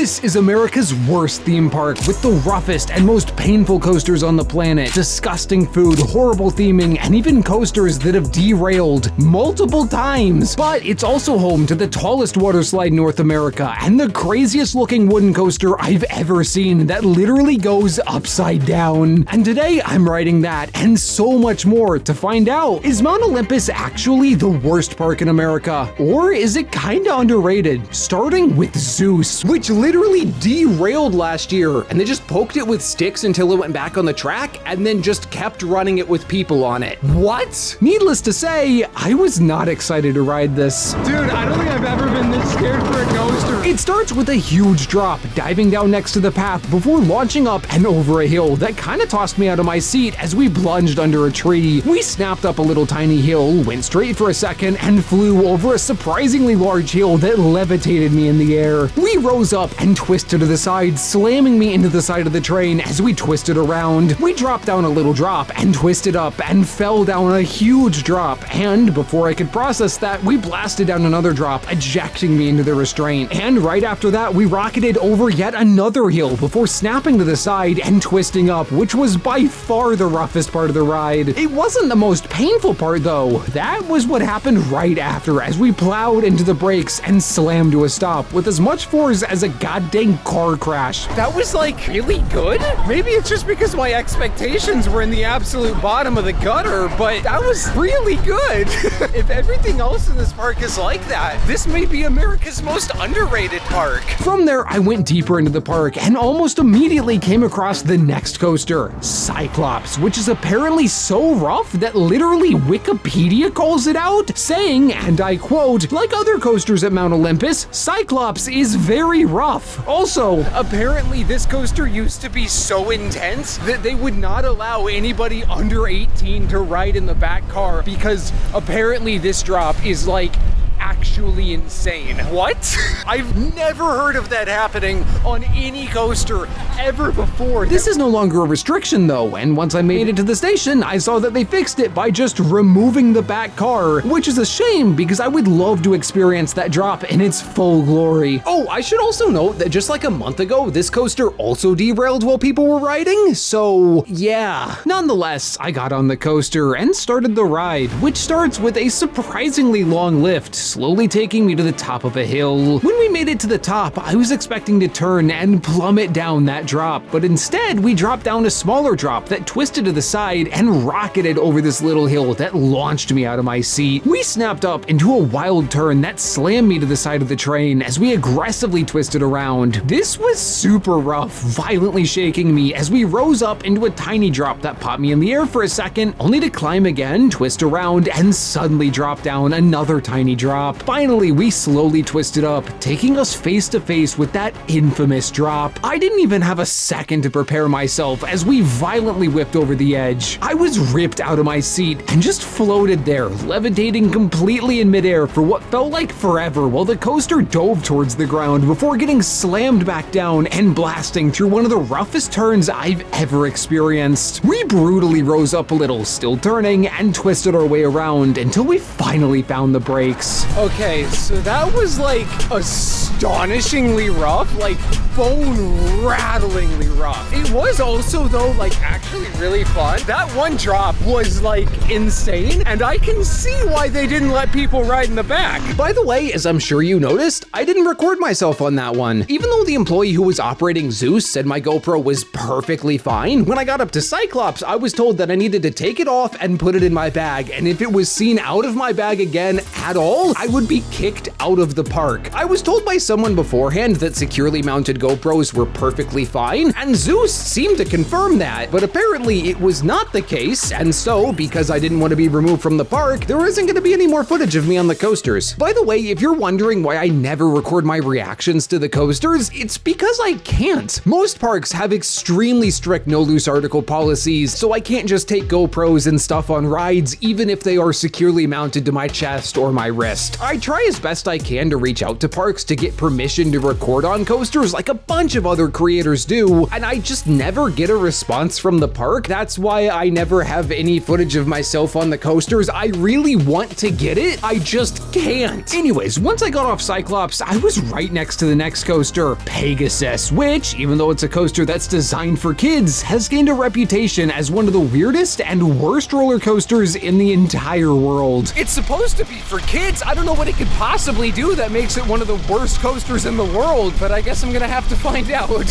This is America's worst theme park with the roughest and most painful coasters on the planet, disgusting food, horrible theming, and even coasters that have derailed multiple times. But it's also home to the tallest water slide in North America and the craziest looking wooden coaster I've ever seen that literally goes upside down. And today I'm riding that and so much more to find out, is Mount Olympus actually the worst park in America? Or is it kinda underrated? Starting with Zeus, which literally derailed last year, and they just poked it with sticks until it went back on the track and then just kept running it with people on it. What? Needless to say, I was not excited to ride this. Dude, I don't think I've ever been this scared for a coaster. It starts with a huge drop, diving down next to the path before launching up and over a hill that kinda tossed me out of my seat as we plunged under a tree. We snapped up a little tiny hill, went straight for a second, and flew over a surprisingly large hill that levitated me in the air. We rose up and twisted to the side, slamming me into the side of the train as we twisted around. We dropped down a little drop and twisted up and fell down a huge drop, and before I could process that, we blasted down another drop, ejecting me into the restraint. And right after that, we rocketed over yet another hill before snapping to the side and twisting up, which was by far the roughest part of the ride. It wasn't the most painful part though. That was what happened right after, as we plowed into the brakes and slammed to a stop with as much force as a goddamn car crash. That was like really good? Maybe it's just because my expectations were in the absolute bottom of the gutter, but that was really good. If everything else in this park is like that, this may be America's most underrated park. From there, I went deeper into the park and almost immediately came across the next coaster, Cyclops, which is apparently so rough that literally Wikipedia calls it out, saying, and I quote, "Like other coasters at Mount Olympus, Cyclops is very rough." Also, apparently this coaster used to be so intense that they would not allow anybody under 18 to ride in the back car because apparently this drop is like actually insane. What? I've never heard of that happening on any coaster ever before. This is no longer a restriction though, and once I made it to the station, I saw that they fixed it by just removing the back car, which is a shame because I would love to experience that drop in its full glory. Oh, I should also note that just like a month ago, this coaster also derailed while people were riding, so yeah. Nonetheless, I got on the coaster and started the ride, which starts with a surprisingly long lift, slowly taking me to the top of a hill. When we made it to the top, I was expecting to turn and plummet down that drop, but instead we dropped down a smaller drop that twisted to the side and rocketed over this little hill that launched me out of my seat. We snapped up into a wild turn that slammed me to the side of the train as we aggressively twisted around. This was super rough, violently shaking me as we rose up into a tiny drop that popped me in the air for a second, only to climb again, twist around, and suddenly drop down another tiny drop. Finally, we slowly twisted up, taking us face to face with that infamous drop. I didn't even have a second to prepare myself as we violently whipped over the edge. I was ripped out of my seat and just floated there, levitating completely in midair for what felt like forever while the coaster dove towards the ground before getting slammed back down and blasting through one of the roughest turns I've ever experienced. We brutally rose up a little, still turning, and twisted our way around until we finally found the brakes. Okay, so that was like astonishingly rough, like bone-rattlingly rough. It was also though like actually really fun. That one drop was like insane, and I can see why they didn't let people ride in the back. By the way, as I'm sure you noticed, I didn't record myself on that one. Even though the employee who was operating Zeus said my GoPro was perfectly fine, when I got up to Cyclops, I was told that I needed to take it off and put it in my bag, and if it was seen out of my bag again at all, I would be kicked out of the park. I was told by someone beforehand that securely mounted GoPros were perfectly fine, and Zeus seemed to confirm that, but apparently it was not the case, and so, because I didn't want to be removed from the park, there isn't going to be any more footage of me on the coasters. By the way, if you're wondering why I never record my reactions to the coasters, it's because I can't. Most parks have extremely strict no loose article policies, so I can't just take GoPros and stuff on rides, even if they are securely mounted to my chest or my wrist. I try as best I can to reach out to parks to get permission to record on coasters like a bunch of other creators do, and I just never get a response from the park. That's why I never have any footage of myself on the coasters. I really want to get it, I just can't. Anyways, once I got off Cyclops, I was right next to the next coaster, Pegasus, which, even though it's a coaster that's designed for kids, has gained a reputation as one of the weirdest and worst roller coasters in the entire world. It's supposed to be for kids. I don't know what it could possibly do that makes it one of the worst coasters in the world, but I guess I'm gonna have to find out.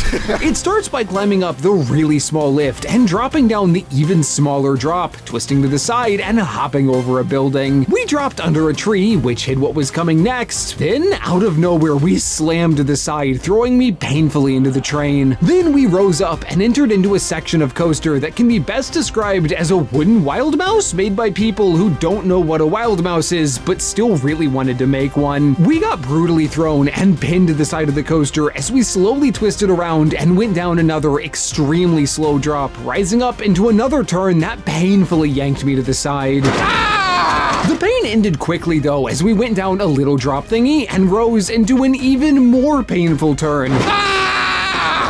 It starts by climbing up the really small lift and dropping down the even smaller drop, twisting to the side and hopping over a building. We dropped under a tree, which hid what was coming next. Then, out of nowhere, we slammed to the side, throwing me painfully into the train. Then we rose up and entered into a section of coaster that can be best described as a wooden wild mouse made by people who don't know what a wild mouse is, but still really wanted to make one. We got brutally thrown and pinned to the side of the coaster as we slowly twisted around and went down another extremely slow drop, rising up into another turn that painfully yanked me to the side. The pain ended quickly though as we went down a little drop thingy and rose into an even more painful turn.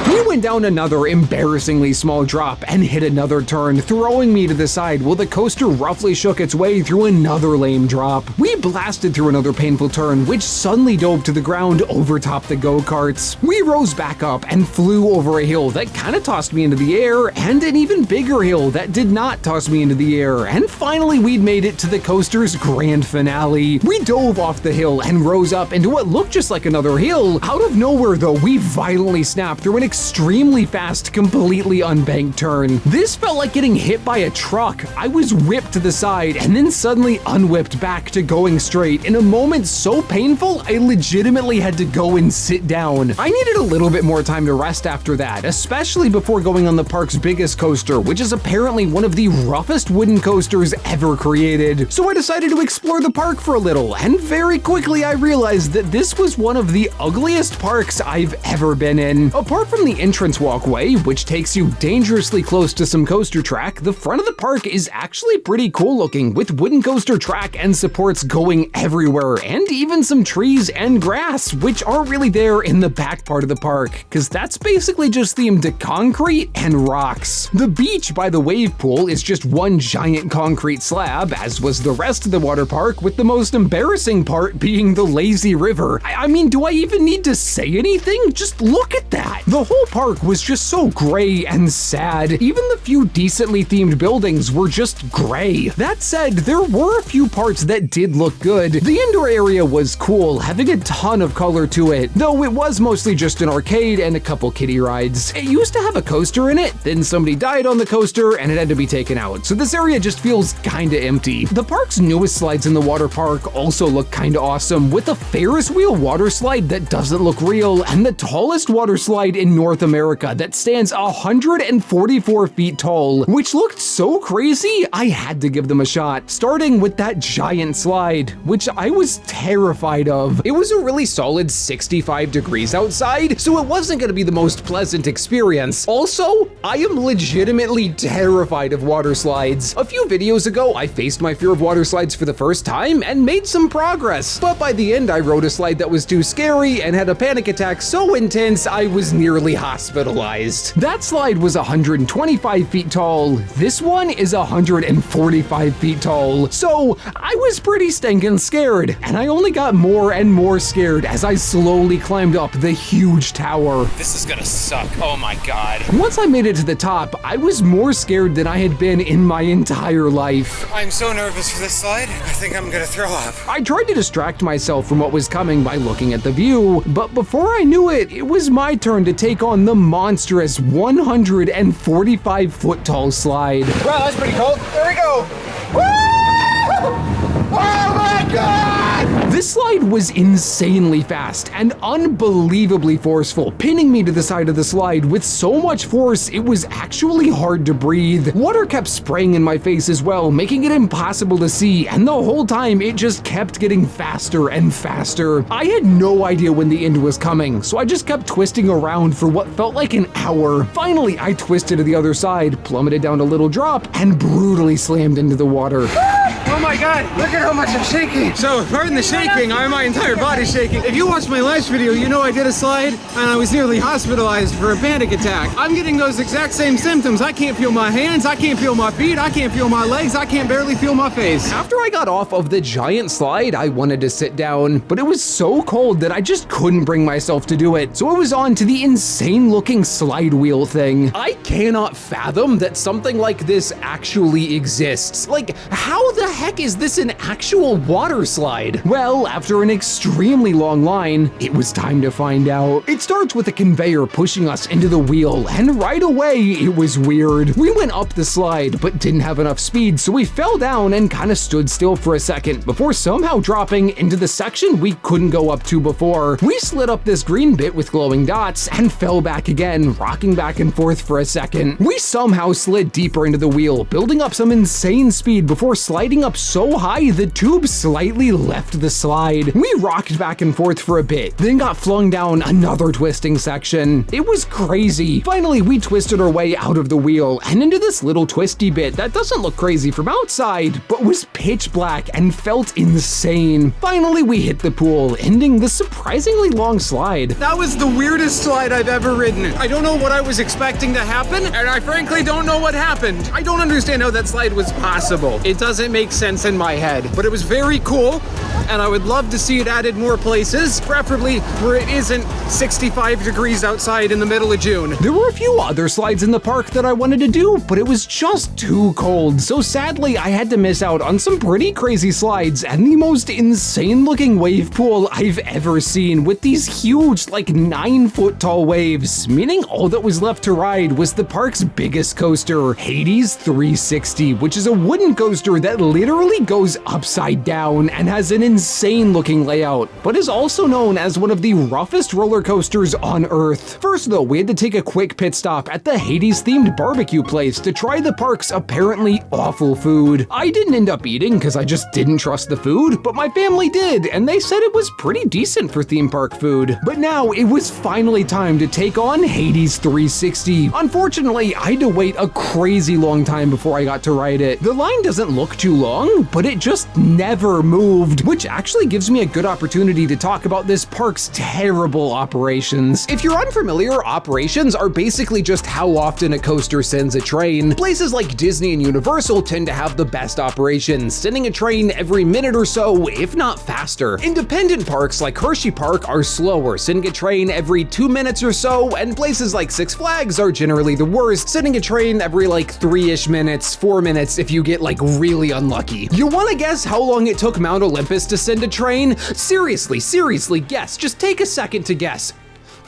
We went down another embarrassingly small drop and hit another turn, throwing me to the side while the coaster roughly shook its way through another lame drop. We blasted through another painful turn, which suddenly dove to the ground over top the go-karts. We rose back up and flew over a hill that kind of tossed me into the air, and an even bigger hill that did not toss me into the air, and finally we'd made it to the coaster's grand finale. We dove off the hill and rose up into what looked just like another hill. Out of nowhere though, we violently snapped through an extremely fast, completely unbanked turn. This felt like getting hit by a truck. I was whipped to the side and then suddenly unwhipped back to going straight in a moment so painful I legitimately had to go and sit down. I needed a little bit more time to rest after that, especially before going on the park's biggest coaster, which is apparently one of the roughest wooden coasters ever created. So I decided to explore the park for a little, and very quickly I realized that this was one of the ugliest parks I've ever been in. Apart from the entrance walkway, which takes you dangerously close to some coaster track, the front of the park is actually pretty cool looking, with wooden coaster track and supports going everywhere, and even some trees and grass, which aren't really there in the back part of the park, because that's basically just themed to concrete and rocks. The beach by the wave pool is just one giant concrete slab, as was the rest of the water park, with the most embarrassing part being the lazy river. I mean, do I even need to say anything? Just look at that! The whole park was just so gray and sad. Even the few decently themed buildings were just gray. That said, there were a few parts that did look good. The indoor area was cool, having a ton of color to it, though it was mostly just an arcade and a couple kiddie rides. It used to have a coaster in it, then somebody died on the coaster and it had to be taken out, so this area just feels kinda empty. The park's newest slides in the water park also look kinda awesome, with a Ferris wheel water slide that doesn't look real, and the tallest water slide in North America that stands 144 feet tall, which looked so crazy I had to give them a shot, starting with that giant slide, which I was terrified of. It was a really solid 65 degrees outside, so it wasn't going to be the most pleasant experience. Also, I am legitimately terrified of water slides. A few videos ago, I faced my fear of water slides for the first time and made some progress, but by the end I rode a slide that was too scary and had a panic attack so intense I was nearly hospitalized. That slide was 125 feet tall. This one is 145 feet tall. So I was pretty stinking scared, and I only got more and more scared as I slowly climbed up the huge tower. This is gonna suck. Oh my god. Once I made it to the top, I was more scared than I had been in my entire life. I'm so nervous for this slide. I think I'm gonna throw up. I tried to distract myself from what was coming by looking at the view, but before I knew it, it was my turn to take on the monstrous 145 foot tall slide. Wow, that's pretty cool. There we go. Woo! Oh my god! This slide was insanely fast and unbelievably forceful, pinning me to the side of the slide with so much force it was actually hard to breathe. Water kept spraying in my face as well, making it impossible to see, and the whole time it just kept getting faster and faster. I had no idea when the end was coming, so I just kept twisting around for what felt like an hour. Finally, I twisted to the other side, plummeted down a little drop, and brutally slammed into the water. Oh my god, look at how much I'm shaking. So, pardon the shaking, my entire body's shaking. If you watched my last video, you know I did a slide and I was nearly hospitalized for a panic attack. I'm getting those exact same symptoms. I can't feel my hands, I can't feel my feet, I can't feel my legs, I can't barely feel my face. After I got off of the giant slide, I wanted to sit down, but it was so cold that I just couldn't bring myself to do it. So I was on to the insane looking slide wheel thing. I cannot fathom that something like this actually exists. Like, how the heck is this an actual water slide? Well, after an extremely long line, it was time to find out. It starts with a conveyor pushing us into the wheel, and right away, it was weird. We went up the slide, but didn't have enough speed, so we fell down and kind of stood still for a second before somehow dropping into the section we couldn't go up to before. We slid up this green bit with glowing dots and fell back again, rocking back and forth for a second. We somehow slid deeper into the wheel, building up some insane speed before sliding up so high the tube slightly left the slide. We rocked back and forth for a bit, then got flung down another twisting section. It was crazy. Finally, we twisted our way out of the wheel and into this little twisty bit that doesn't look crazy from outside, but was pitch black and felt insane. Finally, we hit the pool, ending the surprisingly long slide. That was the weirdest slide I've ever ridden. I don't know what I was expecting to happen, and I frankly don't know what happened. I don't understand how that slide was possible. It doesn't make sense in my head, but it was very cool, and I would love to see it added more places, preferably where it isn't 65 degrees outside in the middle of June. There were a few other slides in the park that I wanted to do, but it was just too cold, so sadly I had to miss out on some pretty crazy slides and the most insane looking wave pool I've ever seen, with these huge, like 9-foot tall waves, meaning all that was left to ride was the park's biggest coaster, Hades 360, which is a wooden coaster that literally goes upside down and has an insane looking layout, but is also known as one of the roughest roller coasters on Earth. First though, we had to take a quick pit stop at the Hades themed barbecue place to try the park's apparently awful food. I didn't end up eating because I just didn't trust the food, but my family did, and they said it was pretty decent for theme park food. But now it was finally time to take on Hades 360. Unfortunately, I had to wait a crazy long time before I got to ride it. The line doesn't look too long, but it just never moved, which actually gives me a good opportunity to talk about this park's terrible operations. If you're unfamiliar, operations are basically just how often a coaster sends a train. Places like Disney and Universal tend to have the best operations, sending a train every minute or so, if not faster. Independent parks like Hershey Park are slower, sending a train every 2 minutes or so, and places like Six Flags are generally the worst, sending a train every like 3-ish minutes, 4 minutes if you get like really unlucky. You wanna guess how long it took Mount Olympus to send a train? Seriously, guess. Just take a second to guess.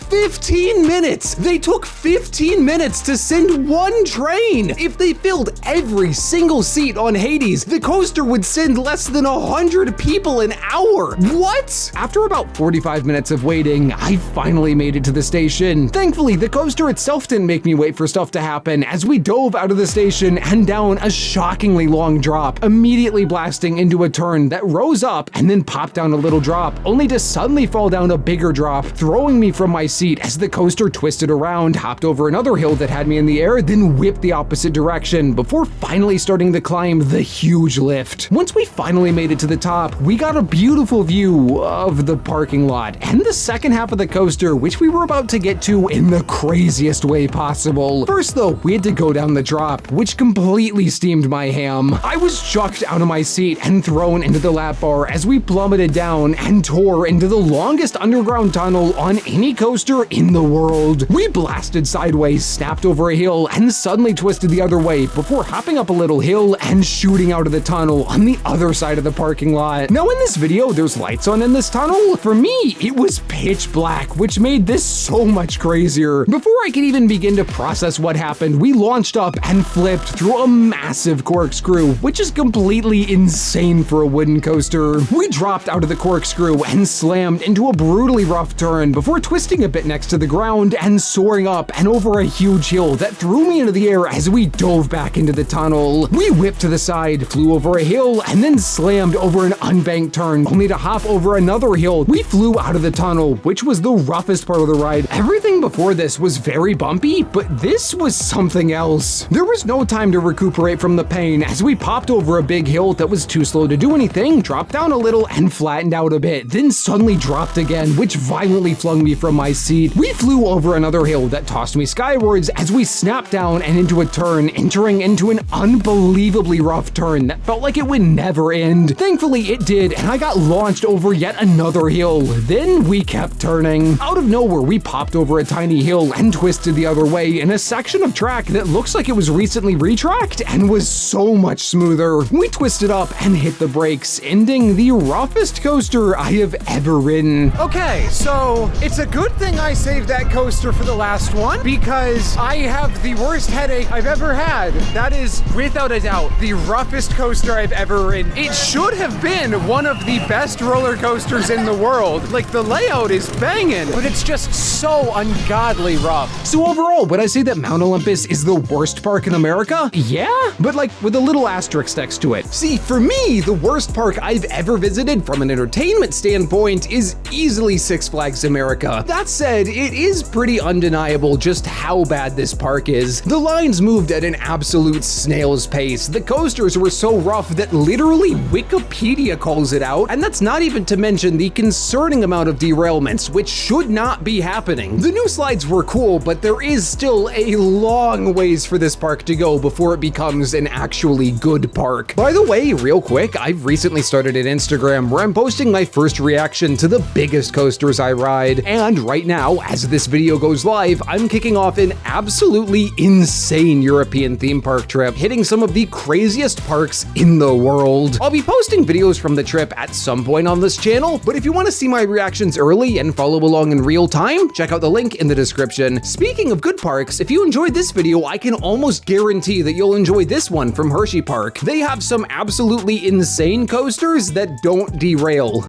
15 minutes! They took 15 minutes to send one train! If they filled every single seat on Hades, the coaster would send less than 100 people an hour! What? After about 45 minutes of waiting, I finally made it to the station. Thankfully, the coaster itself didn't make me wait for stuff to happen as we dove out of the station and down a shockingly long drop, immediately blasting into a turn that rose up and then popped down a little drop, only to suddenly fall down a bigger drop, throwing me from my seat as the coaster twisted around, hopped over another hill that had me in the air, then whipped the opposite direction before finally starting to climb the huge lift. Once we finally made it to the top, we got a beautiful view of the parking lot and the second half of the coaster, which we were about to get to in the craziest way possible. First though, we had to go down the drop, which completely steamed my ham. I was chucked out of my seat and thrown into the lap bar as we plummeted down and tore into the longest underground tunnel on any coaster in the world. We blasted sideways, snapped over a hill, and suddenly twisted the other way before hopping up a little hill and shooting out of the tunnel on the other side of the parking lot. Now in this video, there's lights on in this tunnel. For me, it was pitch black, which made this so much crazier. Before I could even begin to process what happened, we launched up and flipped through a massive corkscrew, which is completely insane for a wooden coaster. We dropped out of the corkscrew and slammed into a brutally rough turn before twisting a bit next to the ground and soaring up and over a huge hill that threw me into the air as we dove back into the tunnel. We whipped to the side, flew over a hill, and then slammed over an unbanked turn, only to hop over another hill. We flew out of the tunnel, which was the roughest part of the ride. Everything before this was very bumpy, but this was something else. There was no time to recuperate from the pain as we popped over a big hill that was too slow to do anything, dropped down a little, and flattened out a bit, then suddenly dropped again, which violently flung me from my seat. We flew over another hill that tossed me skywards as we snapped down and into a turn, entering into an unbelievably rough turn that felt like it would never end. Thankfully, it did, and I got launched over yet another hill. Then we kept turning. Out of nowhere, we popped over a tiny hill and twisted the other way in a section of track that looks like it was recently retracked and was so much smoother. We twisted up and hit the brakes, ending the roughest coaster I have ever ridden. Okay, so it's a good thing I saved that coaster for the last one because I have the worst headache I've ever had. That is, without a doubt, the roughest coaster I've ever ridden. It should have been one of the best roller coasters in the world. Like, the layout is banging, but it's just so ungodly rough. So overall, would I say that Mount Olympus is the worst park in America? Yeah, but like with a little asterisk next to it. See, for me, the worst park I've ever visited from an entertainment standpoint is easily Six Flags America. That said, it is pretty undeniable just how bad this park is. The lines moved at an absolute snail's pace. The coasters were so rough that literally Wikipedia calls it out, and that's not even to mention the concerning amount of derailments, which should not be happening. The new slides were cool, but there is still a long ways for this park to go before it becomes an actually good park. By the way, real quick, I've recently started an Instagram where I'm posting my first reaction to the biggest coasters I ride, and right now, as this video goes live, I'm kicking off an absolutely insane European theme park trip, hitting some of the craziest parks in the world. I'll be posting videos from the trip at some point on this channel, but if you want to see my reactions early and follow along in real time, check out the link in the description. Speaking of good parks, if you enjoyed this video, I can almost guarantee that you'll enjoy this one from Hershey Park. They have some absolutely insane coasters that don't derail.